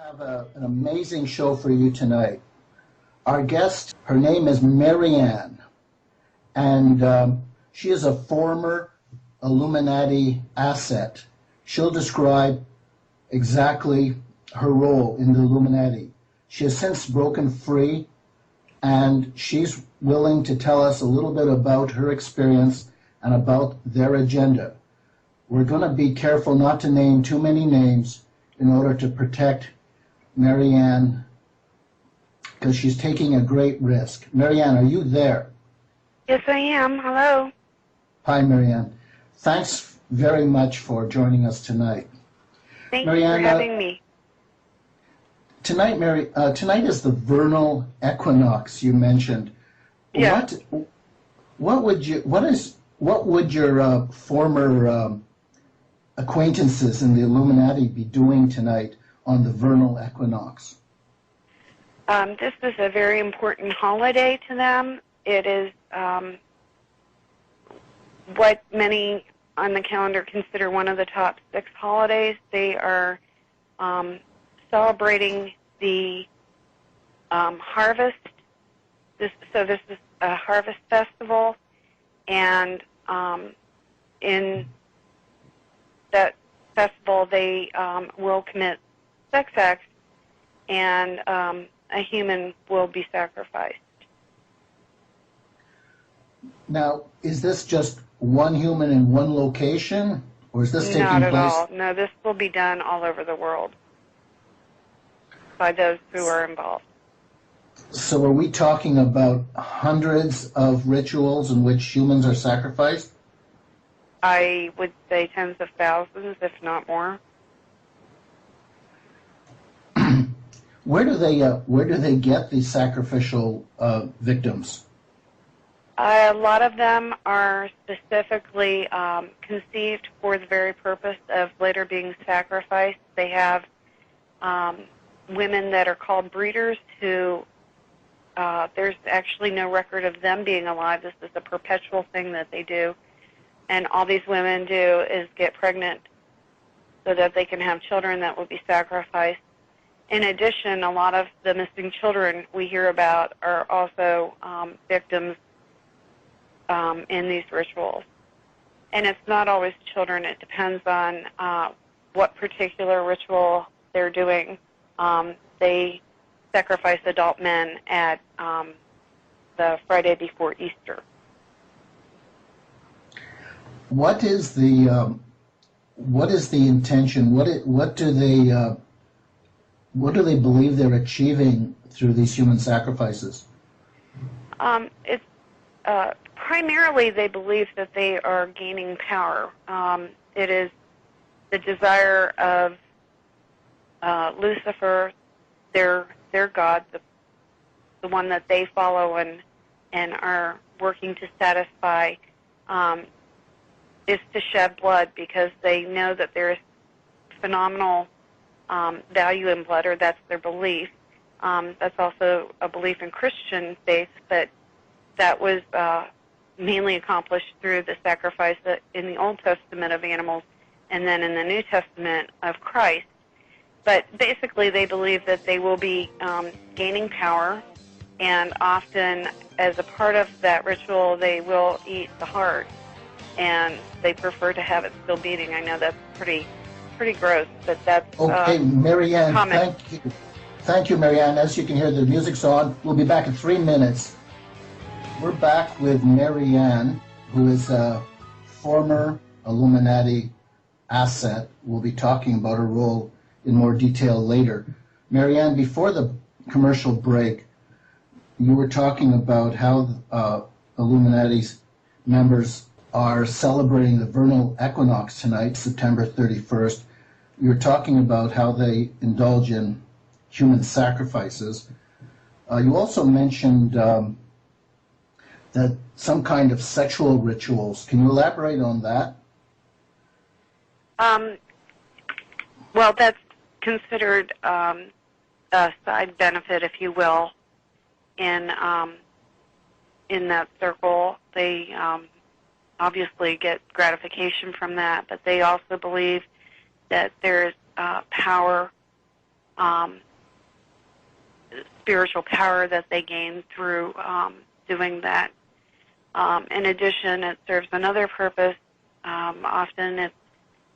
Have an amazing show for you tonight. Our guest, her name is Marianne, and she is a former Illuminati asset. She'll describe exactly her role in the Illuminati. She has since broken free, and she's willing to tell us a little bit about her experience and about their agenda. We're going to be careful not to name too many names in order to protect Marianne, because she's taking a great risk. Marianne, are you there? Yes, I am. Hello. Hi, Marianne. Thanks very much for joining us tonight. Thank you for having me. Tonight is the vernal equinox you mentioned. Yeah. What would your former acquaintances in the Illuminati be doing tonight on the vernal equinox? This is a very important holiday to them. It is what many on the calendar consider one of the top 6 holidays. They are celebrating the harvest. This is a harvest festival, and in that festival they will commit sex acts, and a human will be sacrificed. Now, is this just one human in one location, or is this taking place? Not at all. No, this will be done all over the world by those who are involved. So are we talking about hundreds of rituals in which humans are sacrificed? I would say tens of thousands, if not more. Where do they get these sacrificial victims? A lot of them are specifically conceived for the very purpose of later being sacrificed. They have women that are called breeders who there's actually no record of them being alive. This is a perpetual thing that they do. And all these women do is get pregnant so that they can have children that will be sacrificed. In addition, a lot of the missing children we hear about are also victims in these rituals. And it's not always children. It depends on what particular ritual they're doing. They sacrifice adult men at the Friday before Easter. What is the intention? What do they believe they're achieving through these human sacrifices? It's primarily they believe that they are gaining power. It is the desire of Lucifer, their god, the one that they follow and are working to satisfy, is to shed blood, because they know that there is phenomenal value in blood, or that's their belief. That's also a belief in Christian faith, but that was mainly accomplished through the sacrifice in the Old Testament of animals and then in the New Testament of Christ. But basically they believe that they will be gaining power, and often as a part of that ritual they will eat the heart, and they prefer to have it still beating. I know that's pretty gross, but that's okay, Marianne, common. Thank you, Marianne. As you can hear, the music's on. We'll be back in 3 minutes. We're back with Marianne, who is a former Illuminati asset. We'll be talking about her role in more detail later. Marianne, before the commercial break, you were talking about how Illuminati's members are celebrating the vernal equinox tonight, September 31st. You were talking about how they indulge in human sacrifices. You also mentioned that some kind of sexual rituals. Can you elaborate on that? Well, that's considered a side benefit, if you will, in that circle. They obviously get gratification from that, but they also believe that there's power spiritual power that they gain through doing that. In addition, it serves another purpose. Often it's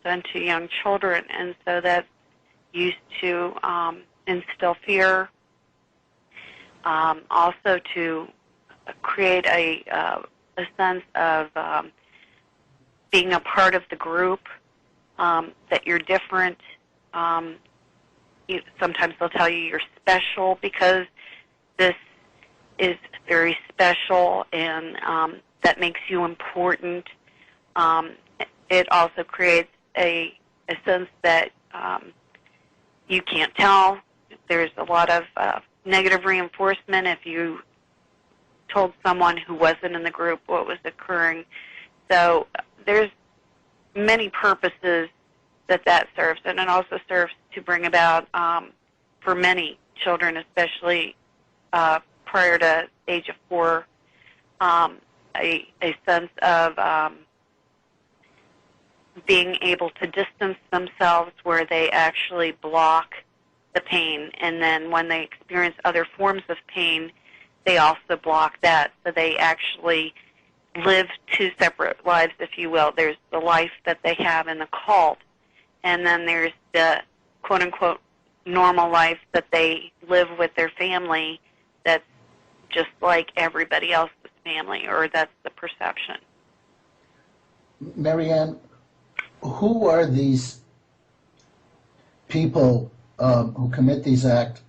done to young children, and so that's used to instill fear, also to create a sense of being a part of the group, that you're different. Sometimes they'll tell you you're special because this is very special, and that makes you important. It also creates a sense that you can't tell. There's a lot of negative reinforcement if you told someone who wasn't in the group what was occurring. So there's many purposes that serves, and it also serves to bring about, for many children, especially prior to age of 4, a sense of being able to distance themselves where they actually block the pain, and then when they experience other forms of pain, they also block that, so they actually live two separate lives, if you will. There's the life that they have in the cult, and then there's the quote-unquote normal life that they live with their family that's just like everybody else's family, or that's the perception. Marianne, who are these people who commit these acts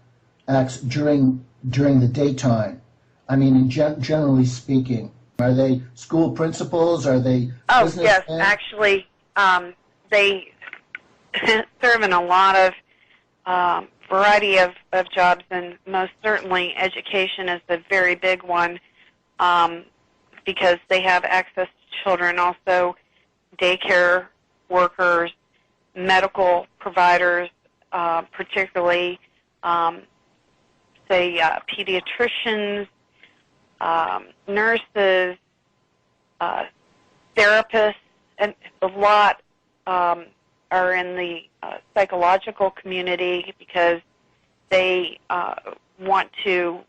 during the daytime? I mean, generally speaking, are they school principals? Are they businessmen? Yes, actually, they serve in a lot of variety of jobs, and most certainly education is a very big one, because they have access to children. Also, daycare workers, medical providers, particularly, say, pediatricians, nurses, therapists, and a lot are in the psychological community because they want to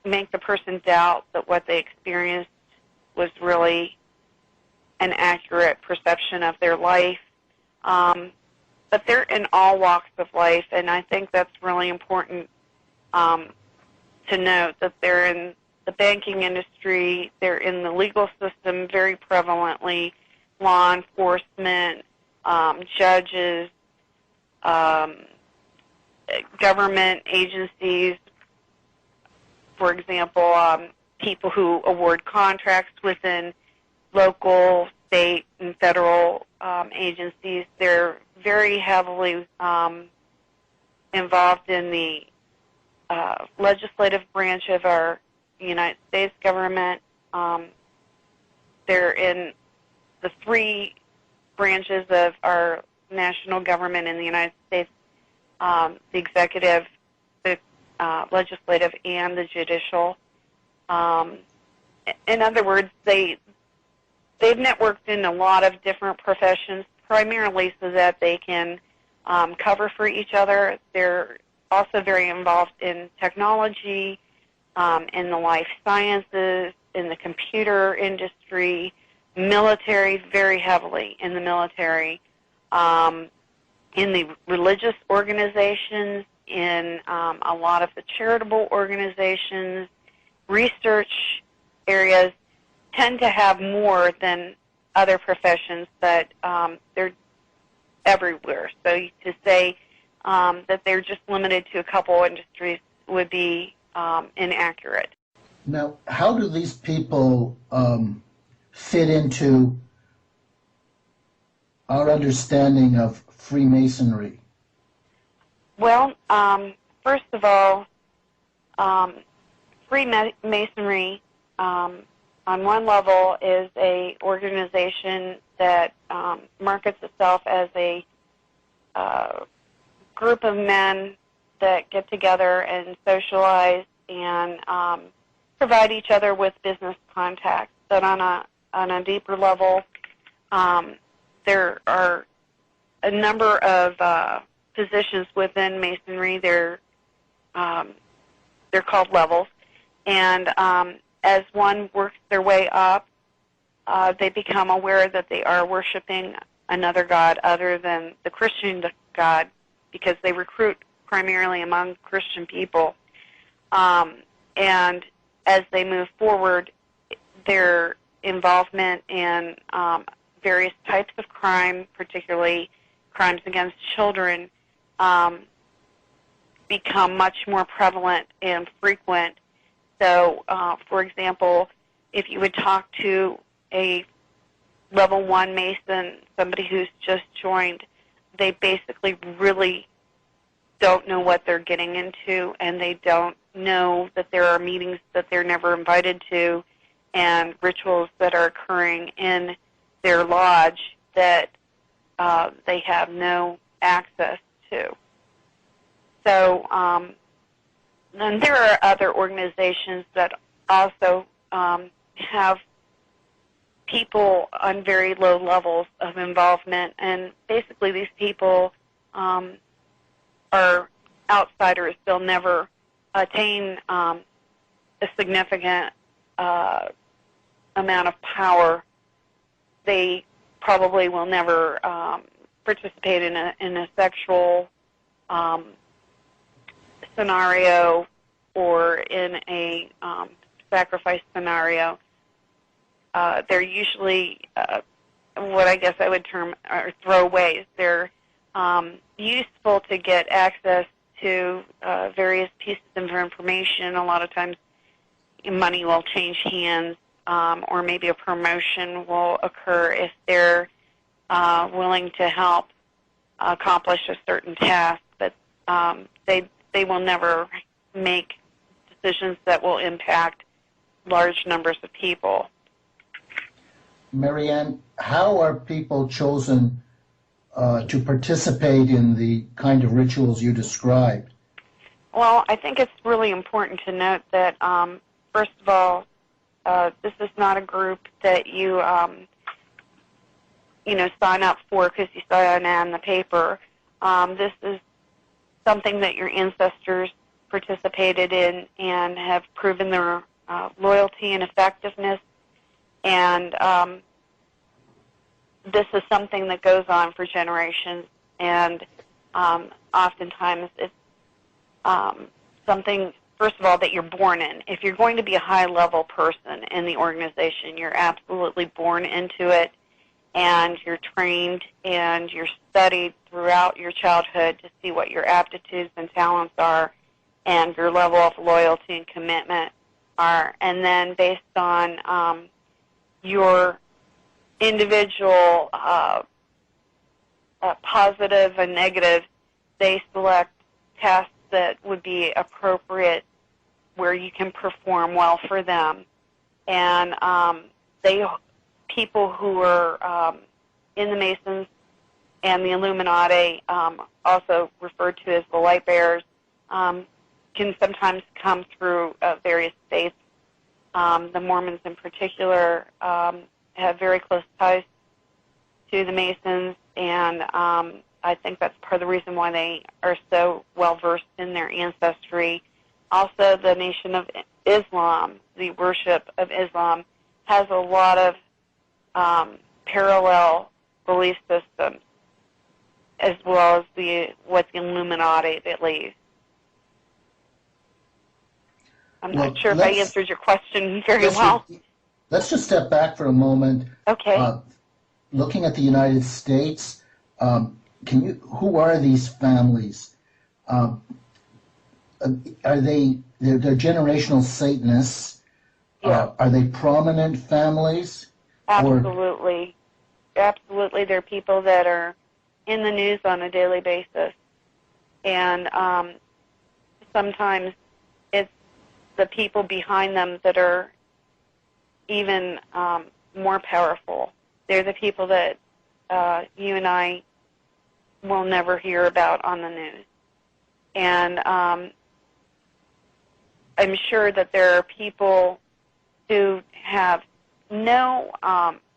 make the person doubt that what they experienced was really an accurate perception of their life. But they're in all walks of life, and I think that's really important to note, that they're in the banking industry, they're in the legal system very prevalently, law enforcement, judges, government agencies, for example, people who award contracts within local, state, and federal agencies. They're very heavily involved in the legislative branch of our United States government. They're in the 3 branches of our national government in the United States, the executive, the legislative, and the judicial. In other words, they've networked in a lot of different professions, primarily so that they can cover for each other. They're also very involved in technology, in the life sciences, in the computer industry, military, very heavily in the military, in the religious organizations, in a lot of the charitable organizations. Research areas tend to have more than other professions, but they're everywhere. So to say that they're just limited to a couple industries would be inaccurate. Now, how do these people fit into our understanding of Freemasonry? Well, first of all, Freemasonry, on one level, is a organization that markets itself as a group of men that get together and socialize and provide each other with business contacts. But on a deeper level, there are a number of positions within Masonry. They're called levels, and as one works their way up, they become aware that they are worshiping another god other than the Christian God, because they recruit primarily among Christian people. And as they move forward, their involvement in various types of crime, particularly crimes against children, become much more prevalent and frequent. So, for example, if you would talk to a level 1 Mason, somebody who's just joined, they basically really don't know what they're getting into, and they don't know that there are meetings that they're never invited to and rituals that are occurring in their lodge that they have no access to. So, and there are other organizations that also have people on very low levels of involvement, and basically these people are outsiders. They'll never attain a significant amount of power. They probably will never participate in a sexual scenario or in a sacrifice scenario. They're usually what I guess I would term are throwaways. They're useful to get access to various pieces of information. A lot of times money will change hands, or maybe a promotion will occur if they're willing to help accomplish a certain task, but they will never make decisions that will impact large numbers of people. Marianne, how are people chosen to participate in the kind of rituals you described? Well, I think it's really important to note that, first of all, this is not a group that you sign up for because you saw an ad in the paper. This is something that your ancestors participated in and have proven their loyalty and effectiveness. And this is something that goes on for generations, and oftentimes it's something, first of all, that you're born in. If you're going to be a high-level person in the organization, you're absolutely born into it, and you're trained and you're studied throughout your childhood to see what your aptitudes and talents are and your level of loyalty and commitment are. And then based on your individual positive and negative, they select tasks that would be appropriate where you can perform well for them. And people who are in the Masons and the Illuminati, also referred to as the light bearers, can sometimes come through various faiths. The Mormons in particular have very close ties to the Masons, and I think that's part of the reason why they are so well-versed in their ancestry. Also, the Nation of Islam, the worship of Islam, has a lot of parallel belief systems, as well as what the Illuminati believes. I'm not sure if I answered your question very well. Let's just step back for a moment. Okay. Looking at the United States, who are these families? Are they're generational Satanists? Yeah. Are they prominent families? Absolutely. Absolutely. They're people that are in the news on a daily basis. And sometimes it's the people behind them that are even more powerful. They're the people that you and I will never hear about on the news. And I'm sure that there are people who have no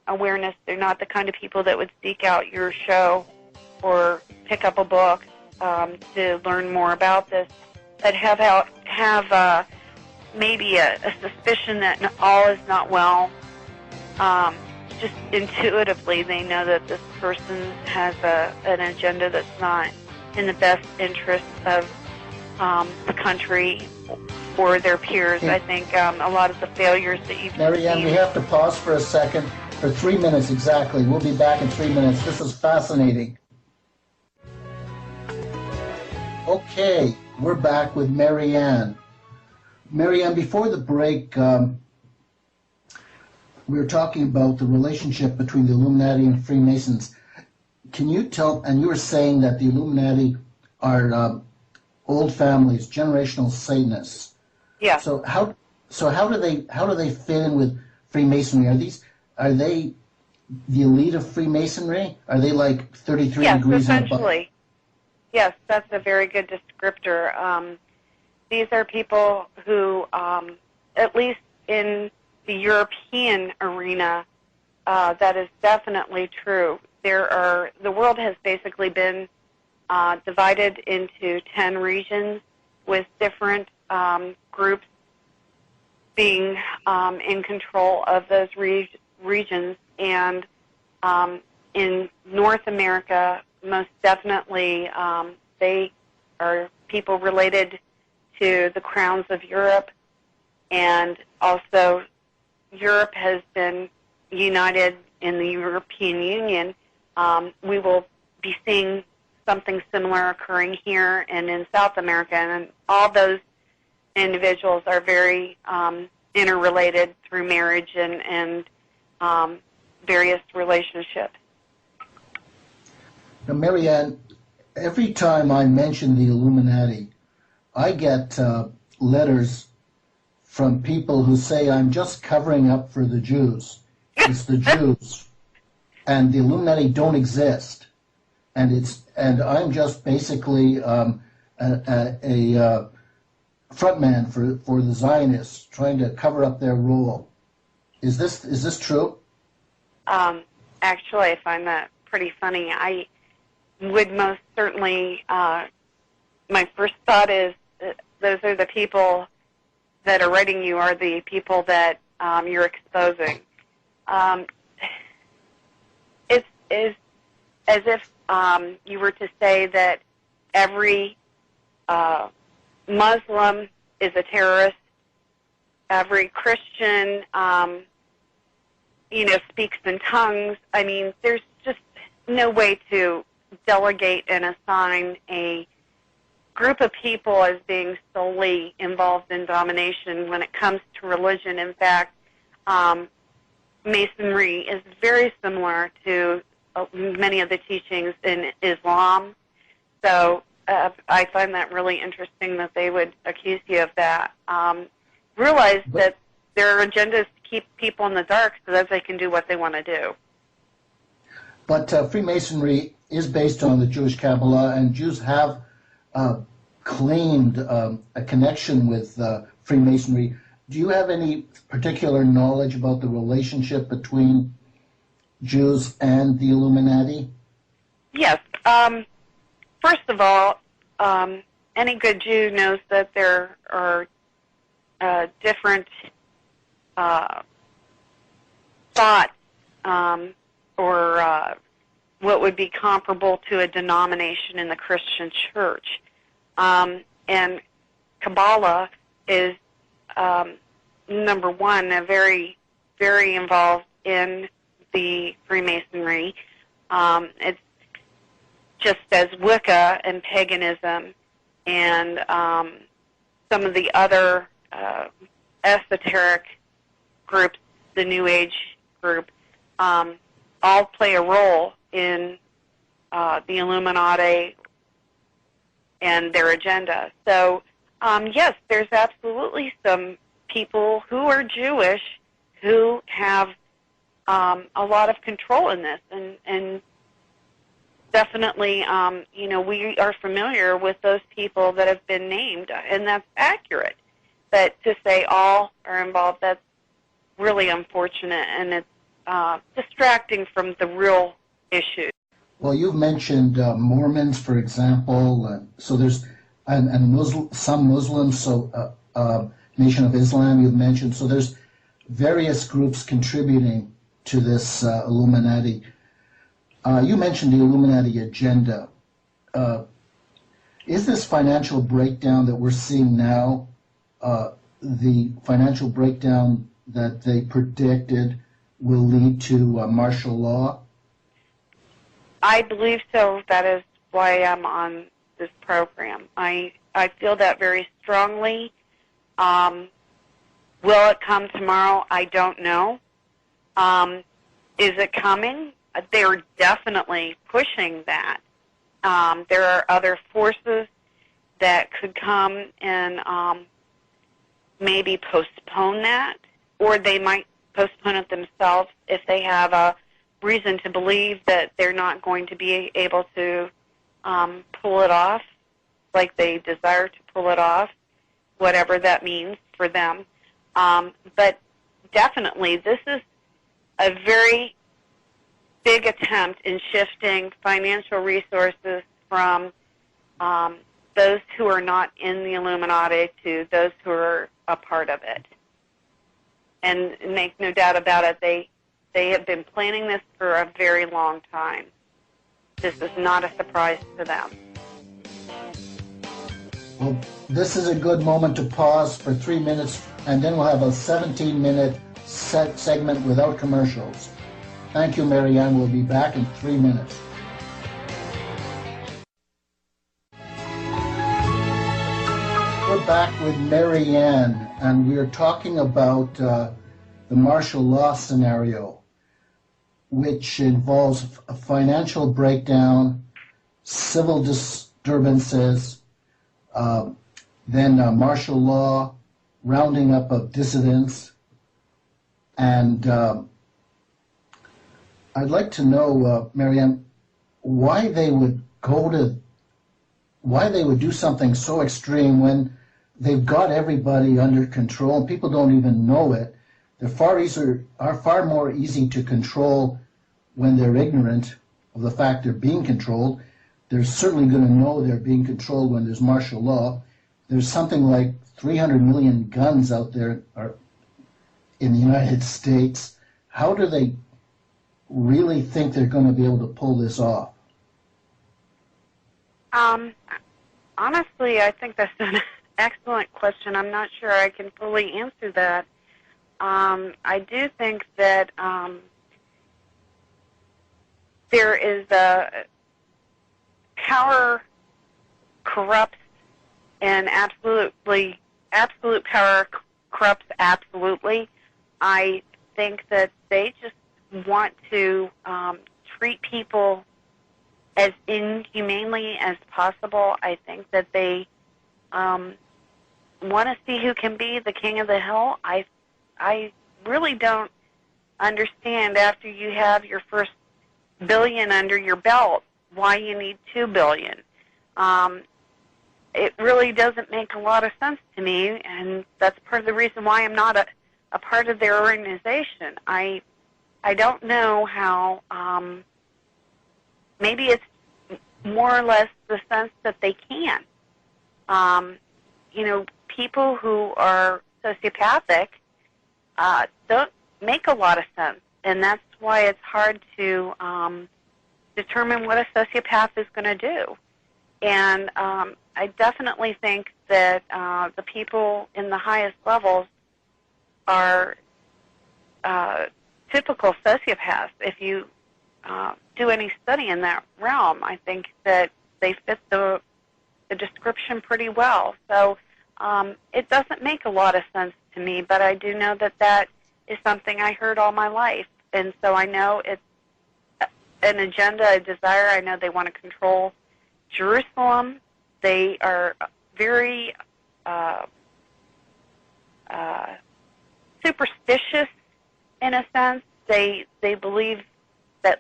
awareness. They're not the kind of people that would seek out your show or pick up a book to learn more about this, that have maybe a suspicion that all is not well. Just intuitively, they know that this person has an agenda that's not in the best interest of the country or their peers. I think a lot of the failures that you've Marianne, seen... we have to pause for a second, for 3 minutes exactly. We'll be back in 3 minutes. This is fascinating. Okay, we're back with Marianne. Marianne, before the break, we were talking about the relationship between the Illuminati and Freemasons. Can you tell, and you were saying that the Illuminati are old families, generational Satanists. Yeah. So how do they fit in with Freemasonry? Are they the elite of Freemasonry? Are they like 33 degrees Yes, above? essentially. Yes, that's a very good descriptor. These are people who, at least in the European arena, that is definitely true. The world has basically been divided into 10 regions, with different groups being in control of those regions. And in North America, most definitely, they are people related to the crowns of Europe, and also Europe has been united in the European Union. We will be seeing something similar occurring here and in South America, and all those individuals are very interrelated through marriage and various relationships. Now, Marianne, every time I mention the Illuminati, I get letters from people who say I'm just covering up for the Jews. It's the Jews, and the Illuminati don't exist, and I'm just basically a frontman for the Zionists, trying to cover up their role. Is this true? Actually, I find that pretty funny. I would most certainly. My first thought is that those are the people that are writing you are the people that you're exposing. It's as if you were to say that every Muslim is a terrorist, every Christian, speaks in tongues. I mean, there's just no way to delegate and assign a group of people as being solely involved in domination when it comes to religion. In fact, Masonry is very similar to many of the teachings in Islam. So I find that really interesting that they would accuse you of that. Realize that their agenda is to keep people in the dark so that they can do what they want to do. But Freemasonry is based on the Jewish Kabbalah, and Jews have claimed a connection with Freemasonry. Do you have any particular knowledge about the relationship between Jews and the Illuminati? Yes. First of all, any good Jew knows that there are different thoughts or what would be comparable to a denomination in the Christian church. And Kabbalah is, number one, very, very involved in the Freemasonry. It's just as Wicca and paganism and some of the other esoteric groups, the New Age group, all play a role in the Illuminati and their agenda. So, yes, there's absolutely some people who are Jewish who have a lot of control in this, and definitely, we are familiar with those people that have been named, and that's accurate. But to say all are involved, that's really unfortunate, and it's distracting from the real issue. Well, you've mentioned Mormons, for example. So there's and some Muslims. So Nation of Islam you've mentioned. So there's various groups contributing to this Illuminati. You mentioned the Illuminati agenda. Is this financial breakdown that we're seeing now the financial breakdown that they predicted will lead to martial law? I believe so. That is why I'm on this program. I feel that very strongly. Will it come tomorrow? I don't know. Is it coming? They're definitely pushing that. There are other forces that could come and maybe postpone that, or they might postpone it themselves if they have a reason to believe that they're not going to be able to pull it off like they desire to pull it off, whatever that means for them. But definitely this is a very big attempt in shifting financial resources from those who are not in the Illuminati to those who are a part of it. And make no doubt about it, they have been planning this for a very long time. This is not a surprise to them. Well, this is a good moment to pause for 3 minutes, and then we'll have a 17-minute segment without commercials. Thank you, Marianne. We'll be back in 3 minutes. We're back with Marianne, and we are talking about the martial law scenario, which involves a financial breakdown, civil disturbances, then martial law, rounding up of dissidents, and I'd like to know, Marianne, why they would do something so extreme when they've got everybody under control and people don't even know it. They're far more easy to control when they're ignorant of the fact they're being controlled. They're certainly going to know they're being controlled when there's martial law. There's something like 300 million guns out there in the United States. How do they really think they're going to be able to pull this off? Honestly, I think that's an excellent question. I'm not sure I can fully answer that. I do think that there is power corrupts, and absolute power corrupts absolutely. I think that they just want to treat people as inhumanely as possible. I think that they want to see who can be the king of the hill. I really don't understand, after you have your first billion under your belt, why you need 2 billion. It really doesn't make a lot of sense to me, and that's part of the reason why I'm not a part of their organization. I don't know how, maybe it's more or less the sense that they can. People who are sociopathic don't make a lot of sense, and that's why it's hard to determine what a sociopath is going to do. And I definitely think that the people in the highest levels are typical sociopaths. If you do any study in that realm, I think that they fit the description pretty well. So it doesn't make a lot of sense to me, but I do know that that is something I heard all my life. And so I know it's an agenda, a desire. I know they want to control Jerusalem. They are very superstitious in a sense. They believe that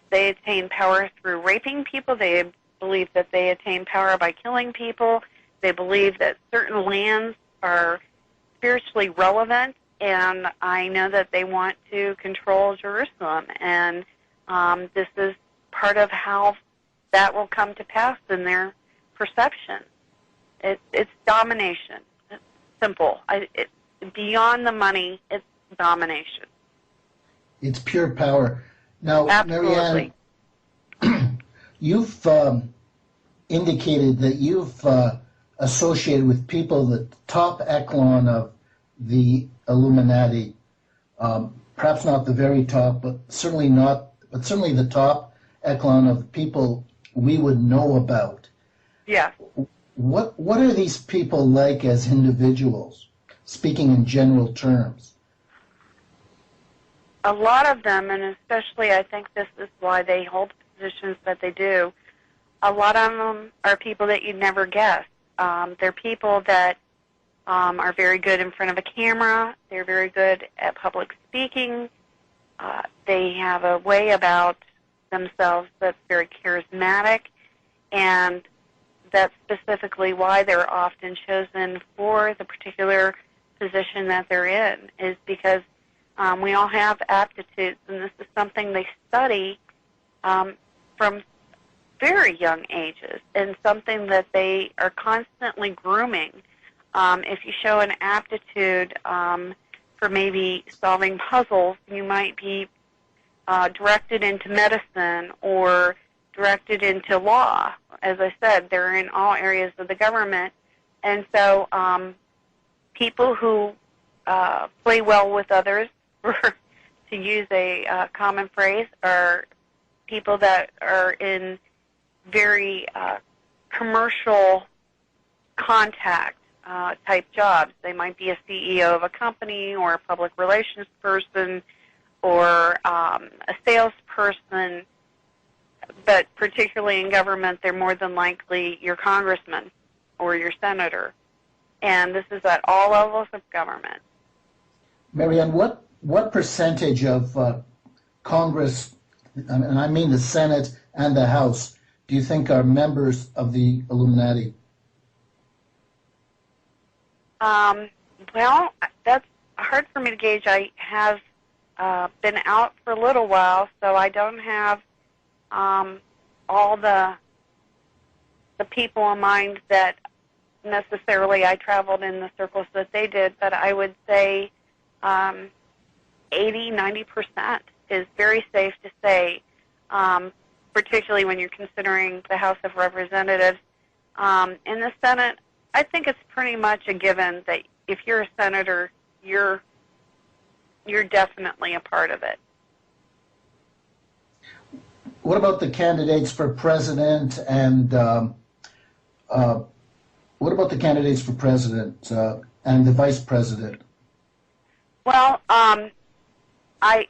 they attain power through raping people. They believe that they attain power by killing people. They believe that certain lands are spiritually relevant, and I know that they want to control Jerusalem. And this is part of how that will come to pass in their perception. It's domination. It's simple. Beyond the money, it's domination. It's pure power. Now, Absolutely. Marianne, you've indicated that you've associated with people, the top echelon of the Illuminati, perhaps not the very top, but certainly the top echelon of people we would know about. Yeah. What are these people like as individuals, speaking in general terms? A lot of them, and especially I think this is why they hold the positions that they do, a lot of them are people that you'd never guess. They're people that are very good in front of a camera. They're very good at public speaking. They have a way about themselves that's very charismatic, and that's specifically why they're often chosen for the particular position that they're in, is because we all have aptitudes, and this is something they study from very young ages, and something that they are constantly grooming. If you show an aptitude for maybe solving puzzles, you might be directed into medicine or directed into law. As I said, they're in all areas of the government. And so people who play well with others, to use a common phrase, are people that are in very commercial contact type jobs. They might be a CEO of a company or a public relations person or a salesperson, but particularly in government, they're more than likely your congressman or your senator. And this is at all levels of government. Marianne, what percentage of Congress, and I mean the Senate and the House, do you think are members of the Illuminati? Well, that's hard for me to gauge. I have been out for a little while, so I don't have all the people in mind that necessarily I traveled in the circles that they did, but I would say 80-90% is very safe to say, particularly when you're considering the House of Representatives. In the Senate, I think it's pretty much a given that if you're a senator, you're definitely a part of it. What about the candidates for president and what about the candidates for president and the vice president? Well,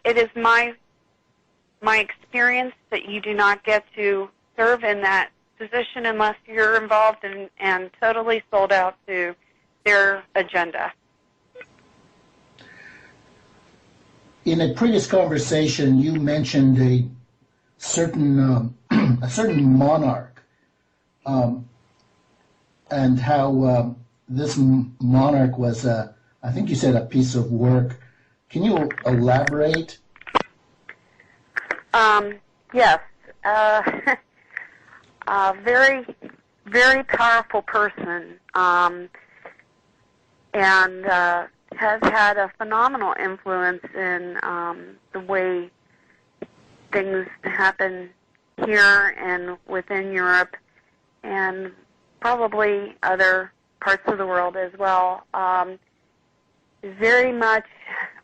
it is my experience that you do not get to serve in that position unless you're involved and totally sold out to their agenda. In a previous conversation, you mentioned a certain monarch, and how this monarch was, I think you said, a piece of work. Can you elaborate? Yes. Very, very powerful person, and has had a phenomenal influence in the way things happen here and within Europe and probably other parts of the world as well. Very much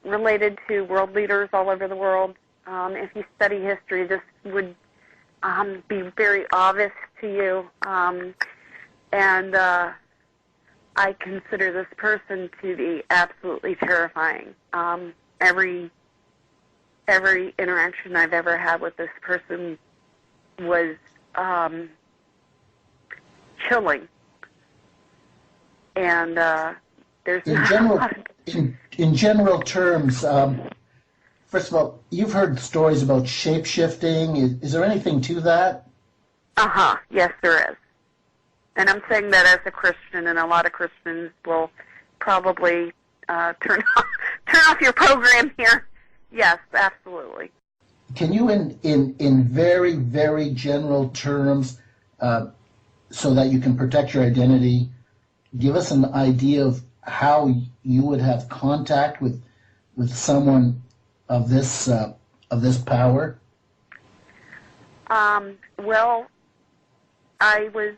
related to world leaders all over the world. If you study history, this would be very obvious to you. And I consider this person to be absolutely terrifying. Every interaction I've ever had with this person was chilling. And there's in general terms, first of all, you've heard stories about shape-shifting. Is there anything to that? Yes, there is. And I'm saying that as a Christian, and a lot of Christians will probably turn off your program here. Yes, absolutely. Can you, in very, very general terms, so that you can protect your identity, give us an idea of how you would have contact with someone of this power? Well, I was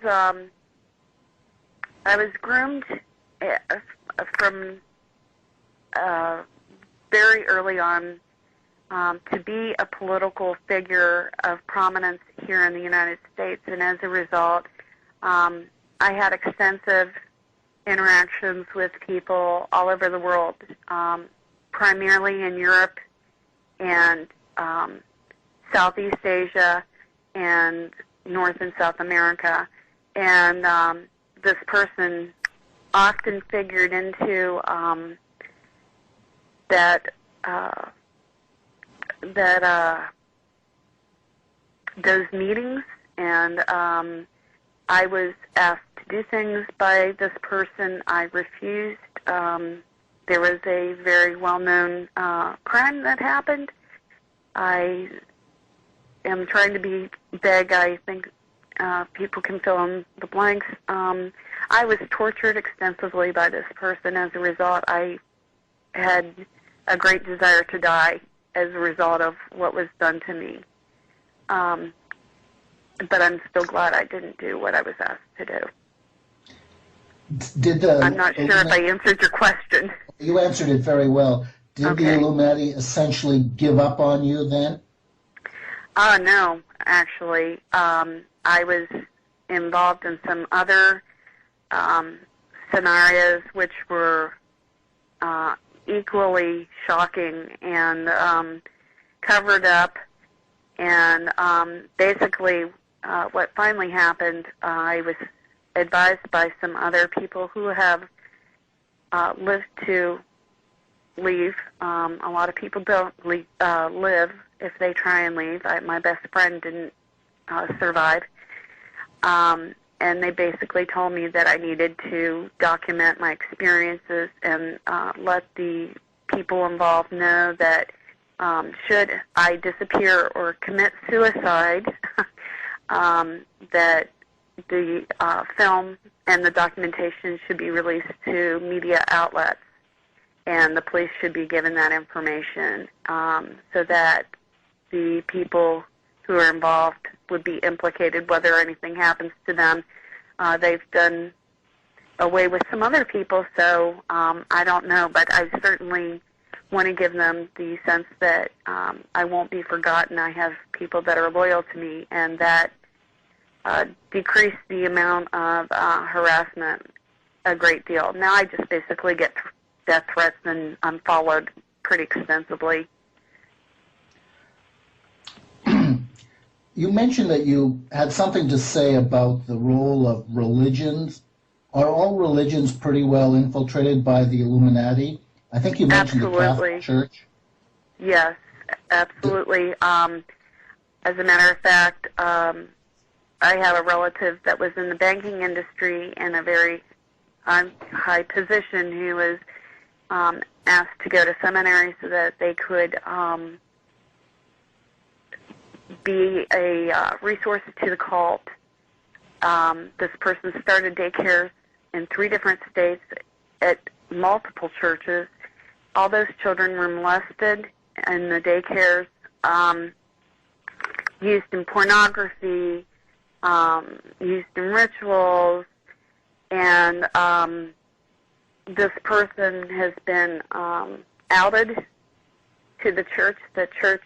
groomed from very early on to be a political figure of prominence here in the United States, and as a result, I had extensive interactions with people all over the world, primarily in Europe and Southeast Asia and North and South America. And this person often figured into those meetings, and I was asked to do things by this person. I refused. There was a very well-known crime that happened. I am trying to be vague. I think people can fill in the blanks. I was tortured extensively by this person. As a result, I had a great desire to die as a result of what was done to me. But I'm still glad I didn't do what I was asked to do. I'm not sure if I answered your question. You answered it very well. Did the Illuminati essentially give up on you then? No, actually. I was involved in some other scenarios which were equally shocking and covered up. And basically what finally happened, I was advised by some other people who have lived to leave. A lot of people don't live if they try and leave. My best friend didn't survive. And they basically told me that I needed to document my experiences and let the people involved know that should I disappear or commit suicide, that the film and the documentation should be released to media outlets, and the police should be given that information so that the people who are involved would be implicated whether anything happens to them. They've done away with some other people, so I don't know, but I certainly want to give them the sense that I won't be forgotten. I have people that are loyal to me, and that decreased the amount of harassment a great deal. Now I just basically get death threats, and I'm followed pretty extensively. You mentioned that you had something to say about the role of religions. Are all religions pretty well infiltrated by the Illuminati? I think you mentioned the Catholic Church. Yes, absolutely. As a matter of fact, I have a relative that was in the banking industry in a very high position who was asked to go to seminary so that they could be a resource to the cult. This person started daycares in 3 different states at multiple churches. All those children were molested in the daycares, used in pornography, used in rituals, and this person has been outed to the church. The church,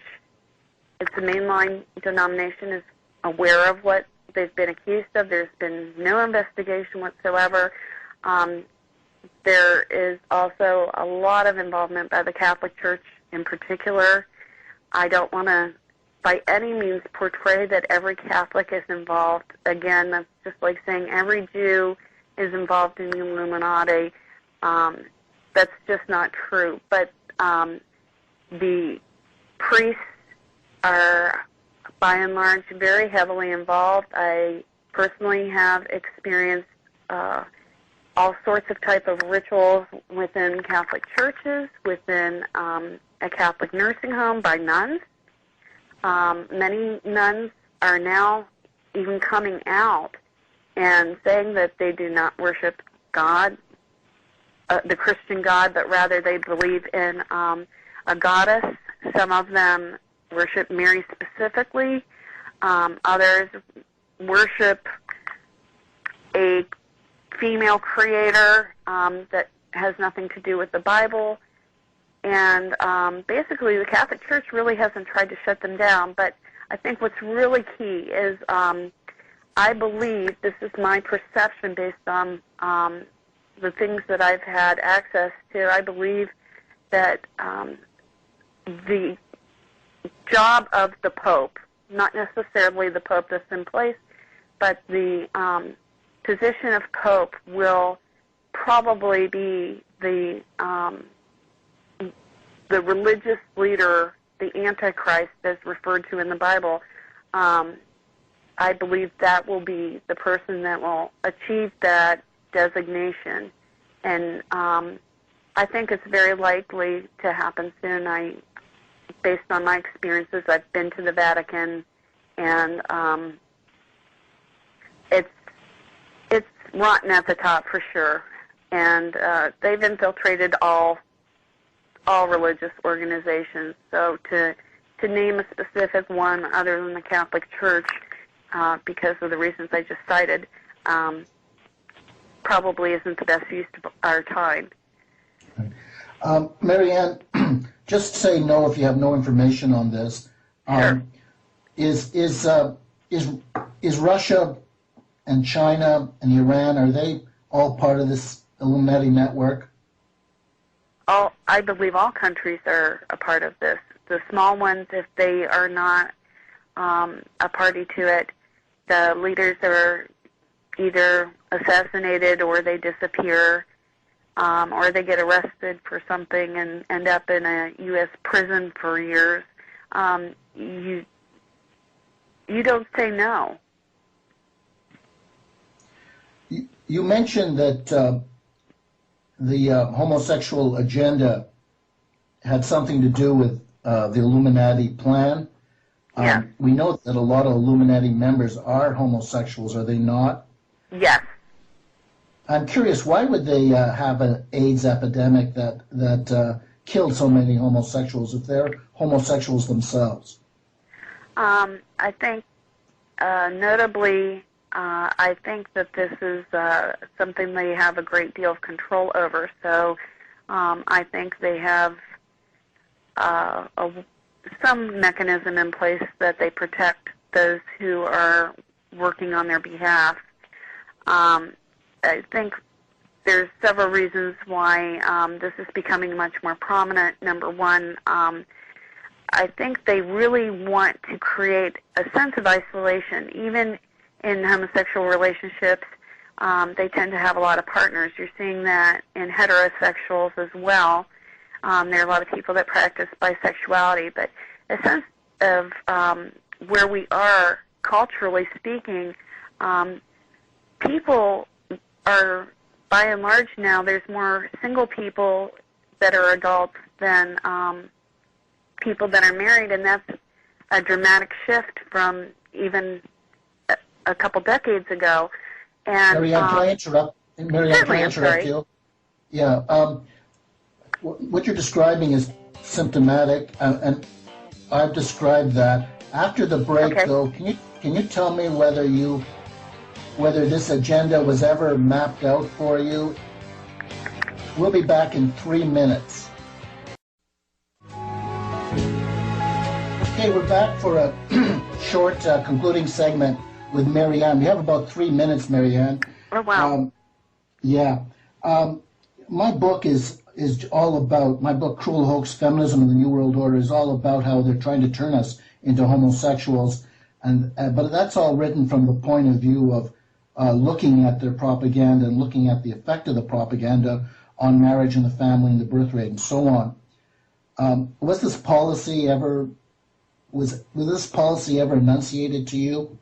it's a mainline denomination, is aware of what they've been accused of. There's been no investigation whatsoever. There is also a lot of involvement by the Catholic Church in particular. I don't want to by any means portray that every Catholic is involved. Again, that's just like saying every Jew is involved in the Illuminati. That's just not true. But the priests are, by and large, very heavily involved. I personally have experienced all sorts of type of rituals within Catholic churches, within a Catholic nursing home by nuns. Many nuns are now even coming out and saying that they do not worship God, the Christian God, but rather they believe in a goddess. Some of them worship Mary specifically. Others worship a female creator that has nothing to do with the Bible. And basically the Catholic Church really hasn't tried to shut them down. But I think what's really key is I believe, this is my perception based on the things that I've had access to, I believe that the job of the Pope, not necessarily the Pope that's in place, but the position of Pope will probably be the religious leader, the Antichrist as referred to in the Bible. I believe that will be the person that will achieve that designation. And I think it's very likely to happen soon. Based on my experiences, I've been to the Vatican, and it's rotten at the top for sure. And they've infiltrated all religious organizations. So to name a specific one other than the Catholic Church, because of the reasons I just cited, probably isn't the best use of our time. Marianne, just say no if you have no information on this. Sure. Is Russia and China and Iran, are they all part of this Illuminati network? I believe all countries are a part of this. The small ones, if they are not a party to it, the leaders are either assassinated or they disappear, or they get arrested for something and end up in a U.S. prison for years. You don't say no. You mentioned that the homosexual agenda had something to do with the Illuminati plan. Yeah. We know that a lot of Illuminati members are homosexuals, are they not? Yes. I'm curious, why would they have an AIDS epidemic that killed so many homosexuals if they're homosexuals themselves? I think, notably, I think that this is something they have a great deal of control over. So I think they have some mechanism in place that they protect those who are working on their behalf. I think there's several reasons why this is becoming much more prominent. Number one, I think they really want to create a sense of isolation. Even in homosexual relationships, they tend to have a lot of partners. You're seeing that in heterosexuals as well. There are a lot of people that practice bisexuality, but a sense of where we are culturally speaking, people are, by and large now, there's more single people that are adults than people that are married, and that's a dramatic shift from even a couple decades ago. And Marianne, can I interrupt? Marianne, can I interrupt you? Yeah. What you're describing is symptomatic, and I've described that. After the break, okay, though, can you tell me whether this agenda was ever mapped out for you? We'll be back in 3 minutes. Okay, we're back for a short concluding segment with Marianne. We have about 3 minutes, Marianne. Oh, wow. My book is all about, my book, Cruel Hoax, Feminism and the New World Order, is all about how they're trying to turn us into homosexuals. But that's all written from the point of view of looking at their propaganda and looking at the effect of the propaganda on marriage and the family and the birth rate and so on. Was this policy ever enunciated to you?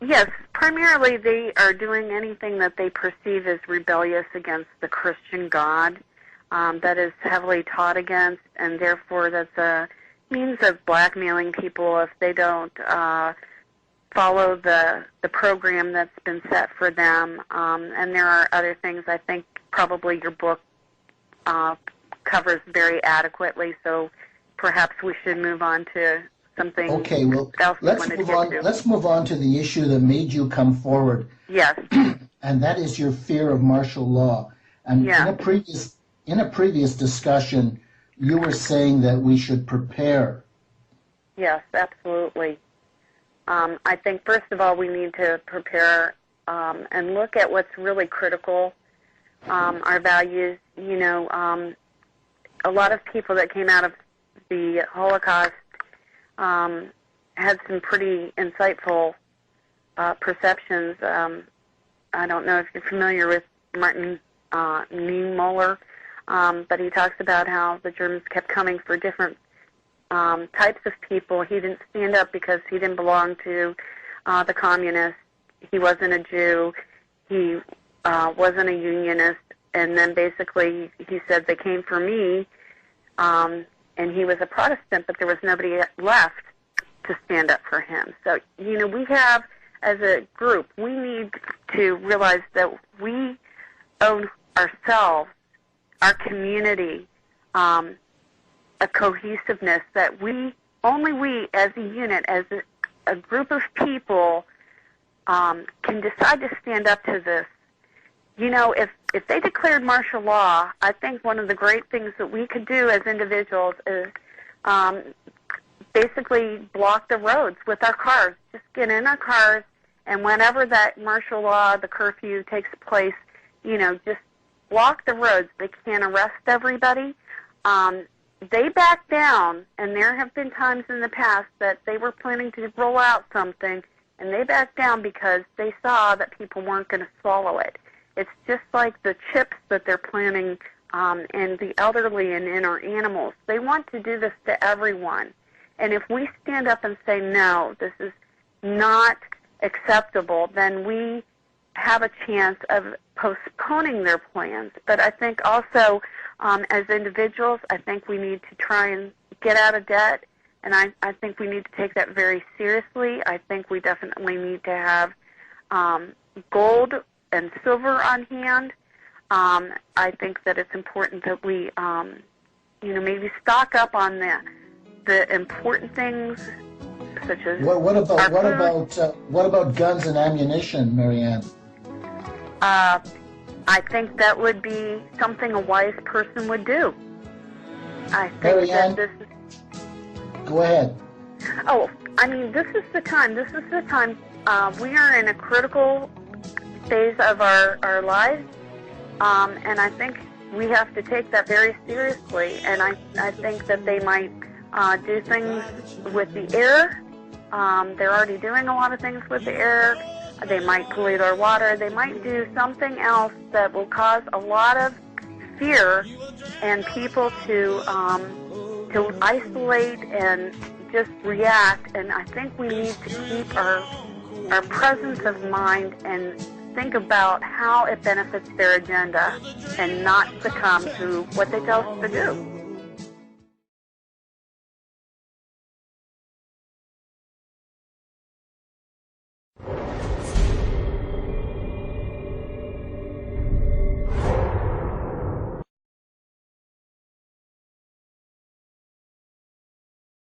Yes, primarily they are doing anything that they perceive as rebellious against the Christian God, that is heavily taught against, and therefore that's a means of blackmailing people if they don't follow the program that's been set for them. And there are other things I think probably your book covers very adequately, so perhaps we should move on to something else. Let's move on to the issue that made you come forward. Yes. And that is your fear of martial law. And in a previous discussion, you were saying that we should prepare. Yes, absolutely. I think, first of all, we need to prepare and look at what's really critical, our values. You know, a lot of people that came out of the Holocaust had some pretty insightful perceptions. I don't know if you're familiar with Martin Niemöller, but he talks about how the Germans kept coming for different types of people. He didn't stand up because he didn't belong to the communists. He wasn't a Jew. He wasn't a unionist. And then basically he said they came for me, and he was a Protestant, but there was nobody left to stand up for him. So, you know, we have, as a group, we need to realize that we owe ourselves, our community, a cohesiveness, that only we as a unit, as a group of people, can decide to stand up to this. You know, if they declared martial law, I think one of the great things that we could do as individuals is basically block the roads with our cars. Just get in our cars, and whenever that martial law, the curfew takes place, you know, just block the roads. They can't arrest everybody. They back down, and there have been times in the past that they were planning to roll out something, and they backed down because they saw that people weren't going to swallow it. It's just like the chips that they're planning in the elderly and in our animals. They want to do this to everyone. And if we stand up and say, no, this is not acceptable, then we have a chance of postponing their plans. But I think also, as individuals, I think we need to try and get out of debt, and I think we need to take that very seriously. I think we definitely need to have gold and silver on hand. I think that it's important that we, you know, maybe stock up on the important things, such as what about guns and ammunition, Marianne? I think that would be something a wise person would do. I think Marianne, that this is... Go ahead. Oh, I mean, this is the time. This is the time. We are in a critical phase of our lives, and I think we have to take that very seriously. And I think that they might do things with the air. They're already doing a lot of things with the air. They might pollute our water. They might do something else that will cause a lot of fear and people to isolate and just react. And I think we need to keep our presence of mind and think about how it benefits their agenda and not succumb to what they tell us to do.